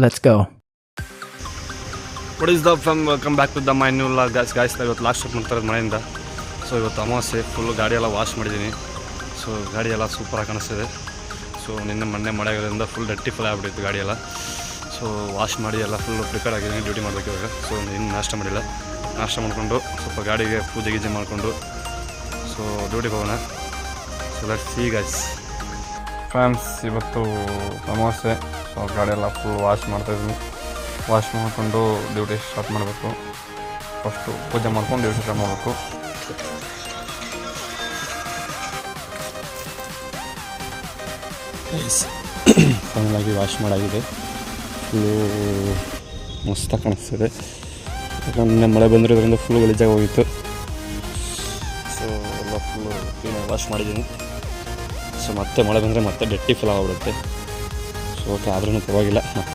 Let's go. What is the from welcome back to the my new vlog guys ಇವತ್ತು last trip ಮಾಡ್ತಾರೆ ಮಳೆಯಿಂದ. So ಇವತ್ತು ಅಮಾವಾಸ್ಯೆ full ಗಾಡಿ ಎಲ್ಲ ವಾಶ್ ಮಾಡಿದ್ದೀನಿ. ಸೊ ಗಾಡಿ ಎಲ್ಲ ಸೂಪರಾಗಿ ಕಾಣಿಸ್ತಿದೆ. ಸೊ ಮೊನ್ನೆ ಮಳೆ ಆಗೋದ್ರಿಂದ ಫುಲ್ ಡಟ್ಟಿ ಫುಲ್ ಆಗಿಬಿಟ್ಟಿತ್ತು ಗಾಡಿ ಎಲ್ಲ. ಸೊ ವಾಶ್ ಮಾಡಿ ಎಲ್ಲ ಫುಲ್ ಪ್ರಿಪೇರ್ ಆಗಿದ್ದೀನಿ ಡ್ಯೂಟಿ ಮಾಡಬೇಕು ಇವಾಗ. ಸೊ ಇನ್ನು ನಾಷ್ಟ ಮಾಡಿಲ್ಲ, ನಾಷ್ಟ ಮಾಡಿಕೊಂಡು ಸ್ವಲ್ಪ ಗಾಡಿಗೆ ಪೂಜೆ ಗೀಜೆ ಮಾಡಿಕೊಂಡು ಸೊ ಡ್ಯೂಟಿಗೆ ಹೋಗೋಣ. So let's see guys. Friends ಇವತ್ತು ಅಮಾವಾಸ್ಯೆ. ಸೊ ಗಾಡಿ ಎಲ್ಲ ಫುಲ್ ವಾಶ್ ಮಾಡ್ತಾಯಿದ್ದೀನಿ. ವಾಶ್ ಮಾಡಿಕೊಂಡು ಡ್ಯೂಟಿ ಸ್ಟಾರ್ಟ್ ಮಾಡಬೇಕು. ಫಸ್ಟು ಪೂಜೆ ಮಾಡ್ಕೊಂಡು ಡ್ಯೂಟಿ ಸ್ಟಾರ್ಟ್ ಮಾಡಬೇಕು. ಫೈನಲಾಗಿ ವಾಶ್ ಮಾಡಾಗಿದೆ. ಫುಲ್ಲು ಮಸ್ತಾಗಿ ಕಾಣಿಸ್ತಿದೆ. ಯಾಕಂದರೆ ಮಳೆ ಬಂದಿರೋದ್ರಿಂದ ಫುಲ್ ಗಲೀಜಾಗಿ ಹೋಗಿತ್ತು. ಸೊ ಎಲ್ಲ ಫುಲ್ಲು ಕ್ಲೀನಾಗಿ ವಾಶ್ ಮಾಡಿದ್ದೀನಿ. ಸೊ ಮತ್ತೆ ಮಳೆ ಬಂದರೆ ಮತ್ತೆ ಡಟ್ಟಿ ಫುಲ್ ಆಗಿಬಿಡುತ್ತೆ. ಸೊ ಓಕೆ ಆದ್ರೂ ಪರವಾಗಿಲ್ಲ.